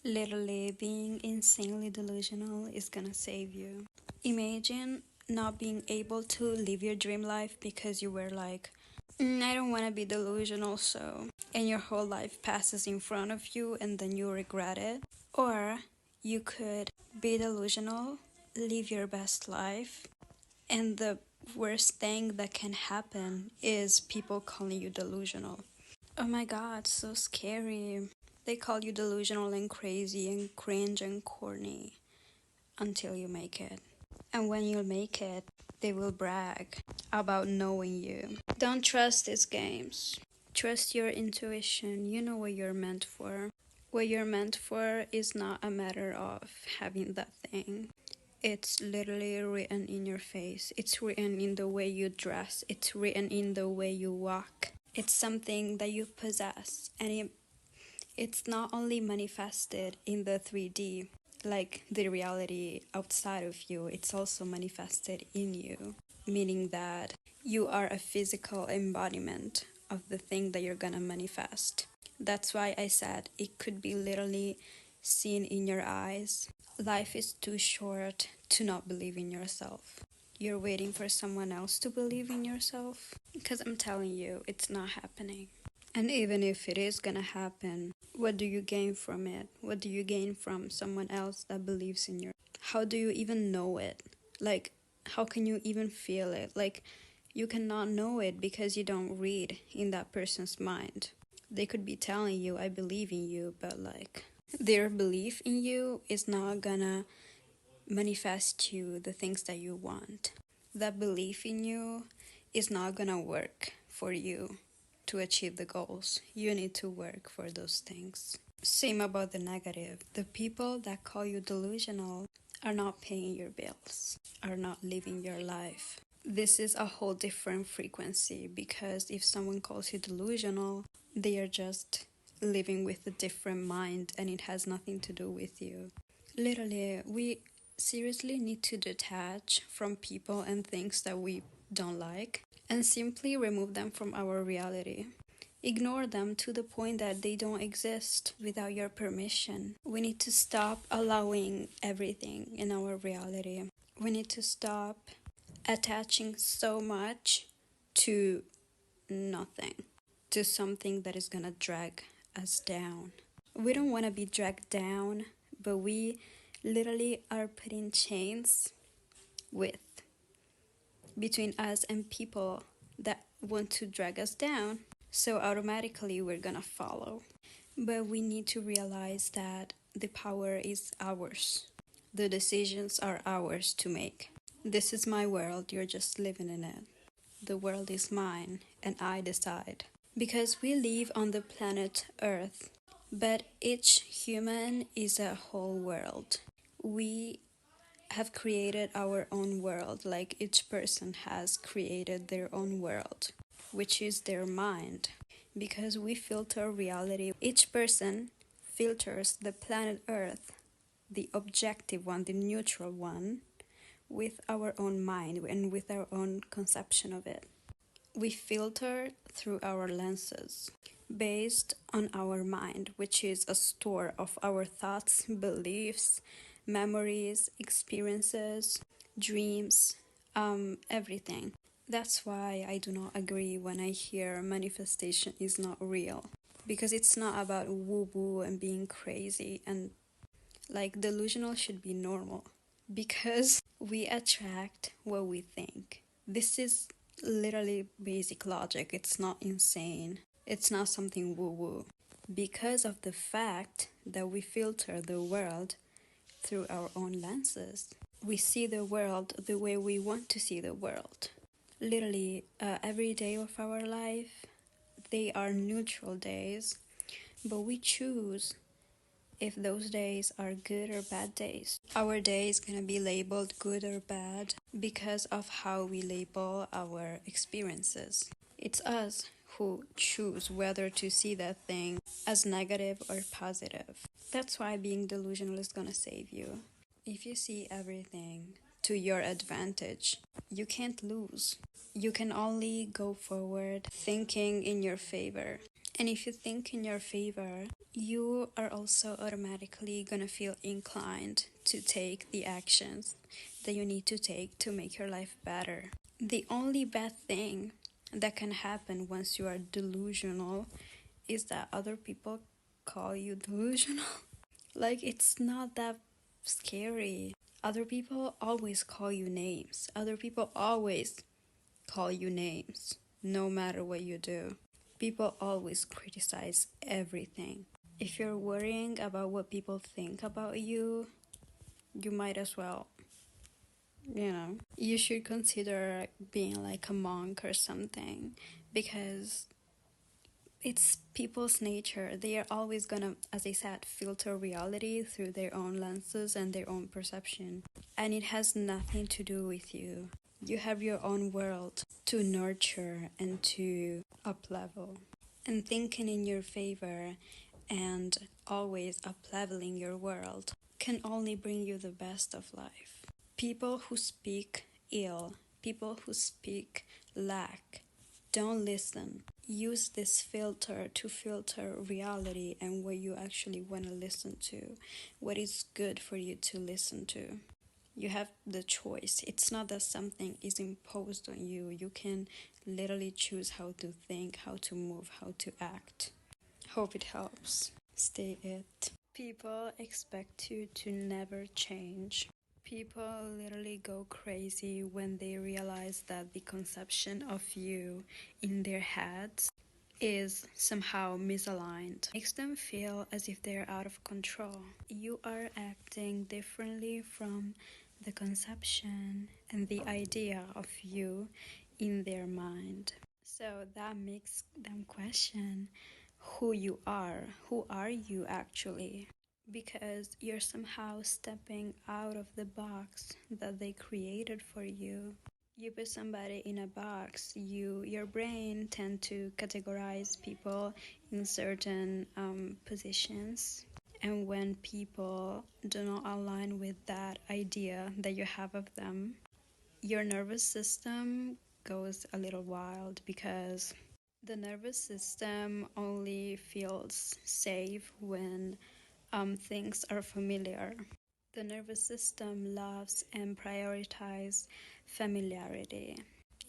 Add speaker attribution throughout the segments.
Speaker 1: Literally, being insanely delusional is gonna save you. Imagine not being able to live your dream life because you were like, I don't want to be delusional, so. And your whole life passes in front of you and then you regret it. Or you could be delusional, live your best life, and the worst thing that can happen is people calling you delusional. Oh my god, so scary. They call you delusional and crazy and cringe and corny until you make it. And when you make it, they will brag about knowing you. Don't trust these games. Trust your intuition. You know what you're meant for. What you're meant for is not a matter of having that thing. It's literally written in your face. It's written in the way you dress. It's written in the way you walk. It's something that you possess. And it's not only manifested in the 3D, like the reality outside of you, it's also manifested in you, meaning that you are a physical embodiment of the thing that you're gonna manifest. That's why I said it could be literally seen in your eyes. Life is too short to not believe in yourself. You're waiting for someone else to believe in yourself? Because I'm telling you, it's not happening. And even if it is gonna happen, what do you gain from it? What do you gain from someone else that believes in you? How do you even know it? Like, how can you even feel it? Like, you cannot know it because you don't read in that person's mind. They could be telling you, I believe in you, but like, their belief in you is not gonna manifest you the things that you want. That belief in you is not gonna work for you to achieve the goals. You need to work for those things. Same about the negative. The people that call you delusional are not paying your bills, are not living your life. This is a whole different frequency because if someone calls you delusional, they are just living with a different mind and it has nothing to do with you. Literally, we seriously need to detach from people and things that we don't like and simply remove them from our reality. Ignore them to the point that they don't exist without your permission. We need to stop allowing everything in our reality. We need to stop attaching so much to nothing, to something that is gonna drag us down. We don't want to be dragged down, but we literally are putting chains with between us and people that want to drag us down. So automatically we're gonna follow. But we need to realize that the power is ours. The decisions are ours to make. This is my world, you're just living in it. The world is mine and I decide. Because we live on the planet Earth, but each human is a whole world. We have created our own world, like each person has created their own world, which is their mind. Because we filter reality, each person filters the planet Earth, the objective one, the neutral one, with our own mind and with our own conception of it. We filter through our lenses based on our mind, which is a store of our thoughts, beliefs, memories, experiences, dreams, everything. That's why I do not agree when I hear manifestation is not real. Because it's not about woo woo and being crazy, and like delusional should be normal. Because we attract what we think. This is literally basic logic. It's not insane. It's not something woo woo. Because of the fact that we filter the world through our own lenses, we see the world the way we want to see the world. Literally, every day of our life, they are neutral days, but we choose if those days are good or bad days. Our day is gonna be labeled good or bad because of how we label our experiences. It's us who choose whether to see that thing as negative or positive. That's why being delusional is gonna save you. If you see everything to your advantage, you can't lose. You can only go forward thinking in your favor. And if you think in your favor, you are also automatically gonna feel inclined to take the actions that you need to take to make your life better. The only bad thing that can happen once you are delusional is that other people call you delusional. Like, it's not that scary. Other people always call you names. Other people always call you names, no matter what you do. People always criticize everything. If you're worrying about what people think about you, you might as well, you should consider being like a monk or something, because it's people's nature. They are always gonna, as I said, filter reality through their own lenses and their own perception. And it has nothing to do with you. You have your own world to nurture and to up-level. And thinking in your favor and always up-leveling your world can only bring you the best of life. People who speak ill, people who speak lack, don't listen. Use this filter to filter reality and what you actually want to listen to, what is good for you to listen to. You have the choice. It's not that something is imposed on you. You can literally choose how to think, how to move, how to act. Hope it helps. Stay it. People expect you to never change. People literally go crazy when they realize that the conception of you in their heads is somehow misaligned. Makes them feel as if they're out of control. You are acting differently from the conception and the idea of you in their mind. So that makes them question who you are. Who are you actually? Because you're somehow stepping out of the box that they created for you. You put somebody in a box, your brain tend to categorize people in certain positions. And when people do not align with that idea that you have of them, your nervous system goes a little wild, because the nervous system only feels safe when things are familiar. The nervous system loves and prioritizes familiarity.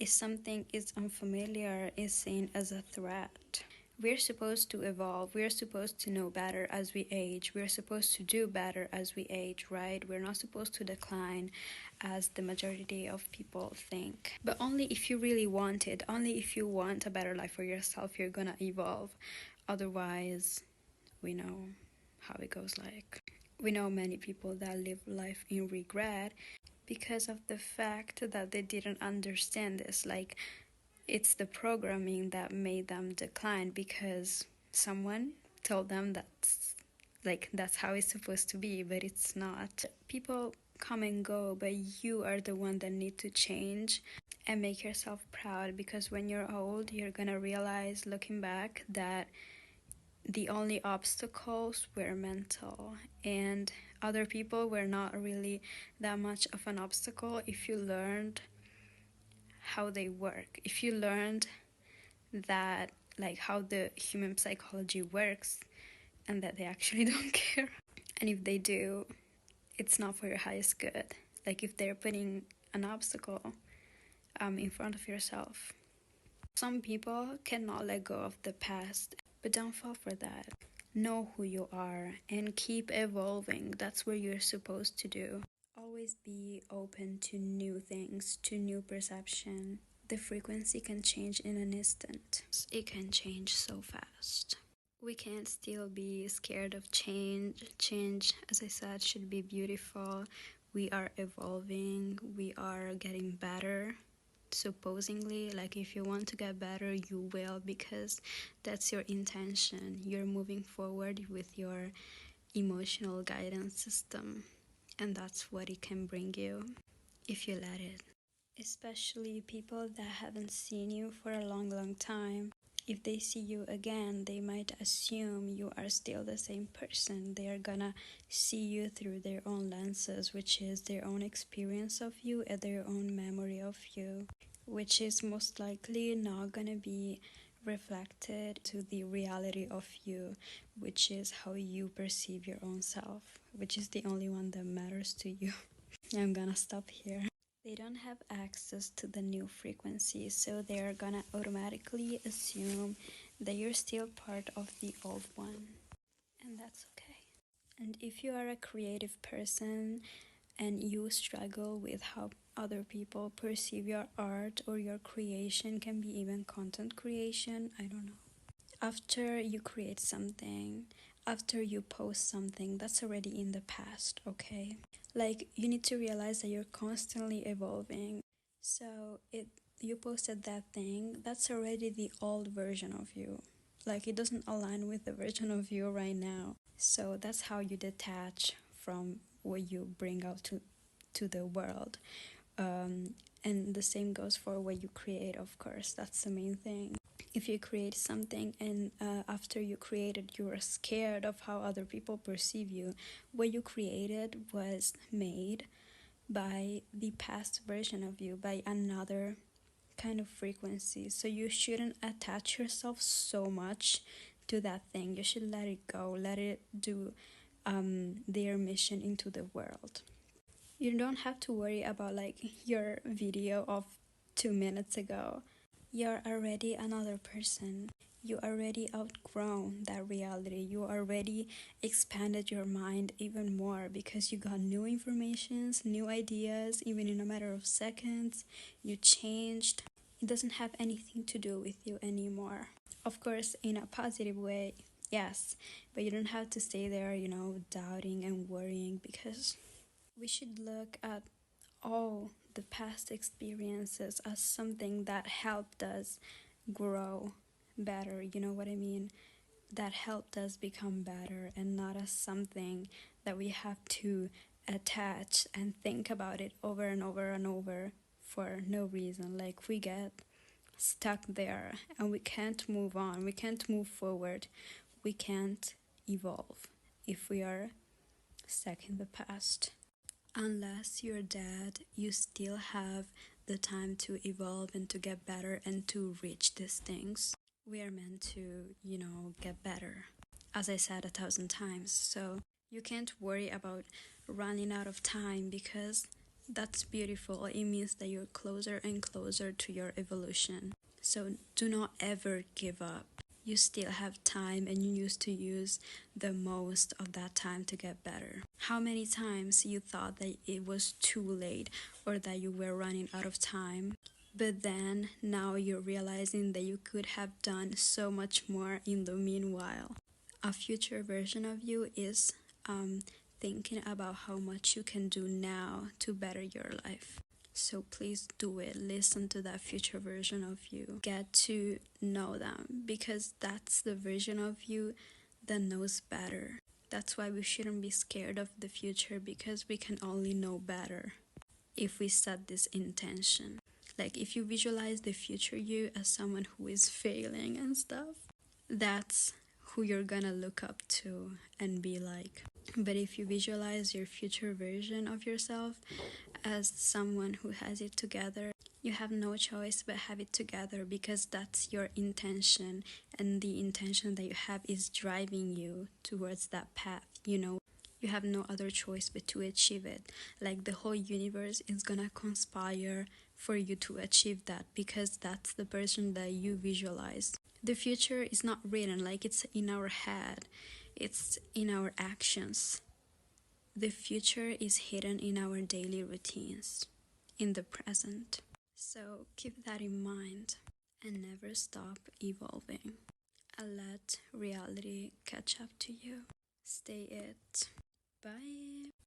Speaker 1: If something is unfamiliar, is seen as a threat. We're supposed to evolve. We're supposed to know better as we age. We're supposed to do better as we age, right? We're not supposed to decline as the majority of people think. But only if you really want it. Only if you want a better life for yourself, you're gonna evolve. Otherwise, we know how it goes like. We know many people that live life in regret because of the fact that they didn't understand this. Like, it's the programming that made them decline because someone told them that's how it's supposed to be, but it's not. People come and go, but you are the one that need to change and make yourself proud, because when you're old, you're gonna realize, looking back, that the only obstacles were mental, and other people were not really that much of an obstacle if you learned how they work. If you learned that, like, how the human psychology works, and that they actually don't care. And if they do, it's not for your highest good. Like, if they're putting an obstacle in front of yourself. Some people cannot let go of the past, but don't fall for that. Know who you are and keep evolving. That's what you're supposed to do. Always be open to new things, to new perception. The frequency can change in an instant. It can change so fast. We can't still be scared of change. Change, as I said, should be beautiful. We are evolving. We are getting better. Supposedly, like, if you want to get better, you will, because that's your intention. You're moving forward with your emotional guidance system, and that's what it can bring you if you let it. Especially people that haven't seen you for a long time. If they see you again, they might assume you are still the same person. They are gonna see you through their own lenses, which is their own experience of you and their own memory of you, which is most likely not gonna be reflected to the reality of you, which is how you perceive your own self, which is the only one that matters to you. I'm gonna stop here. They don't have access to the new frequency, so they're gonna automatically assume that you're still part of the old one, and that's okay. And if you are a creative person and you struggle with how other people perceive your art or your creation, can be even content creation, I don't know. After you create something, after you post something, that's already in the past, okay? Like, you need to realize that you're constantly evolving. So you posted that thing, that's already the old version of you. Like, it doesn't align with the version of you right now. So that's how you detach from what you bring out to the world. And the same goes for what you create, of course. That's the main thing. If you create something and after you create it, you are scared of how other people perceive you, what you created was made by the past version of you, by another kind of frequency. So you shouldn't attach yourself so much to that thing. You should let it go, let it do their mission into the world. You don't have to worry about like your video of 2 minutes ago. You're already another person. You already outgrown that reality. You already expanded your mind even more because you got new informations, new ideas, even in a matter of seconds. You changed. It doesn't have anything to do with you anymore. Of course, in a positive way, yes, but you don't have to stay there, doubting and worrying, because we should look at all the past experiences as something that helped us grow better, you know what I mean? That helped us become better, and not as something that we have to attach and think about it over and over and over for no reason. Like, we get stuck there and we can't move on, we can't move forward, we can't evolve if we are stuck in the past. Unless you're dead, you still have the time to evolve and to get better and to reach these things. We are meant to, get better, as I said 1,000 times. So you can't worry about running out of time, because that's beautiful. It means that you're closer and closer to your evolution. So do not ever give up. You still have time, and you used to use the most of that time to get better. How many times you thought that it was too late or that you were running out of time, but then now you're realizing that you could have done so much more in the meanwhile. A future version of you is thinking about how much you can do now to better your life. So please do it. Listen to that future version of you. Get to know them, because that's the version of you that knows better. That's why we shouldn't be scared of the future, because we can only know better if we set this intention. Like, if you visualize the future you as someone who is failing and stuff, that's who you're gonna look up to and be like. But if you visualize your future version of yourself as someone who has it together, you have no choice but have it together, because that's your intention, and the intention that you have is driving you towards that path. You have no other choice but to achieve it. Like, the whole universe is gonna conspire for you to achieve that, because that's the person that you visualize. The future is not written, like, it's in our head, it's in our actions. The future is hidden in our daily routines, in the present. So keep that in mind and never stop evolving. And let reality catch up to you. Stay it. Bye.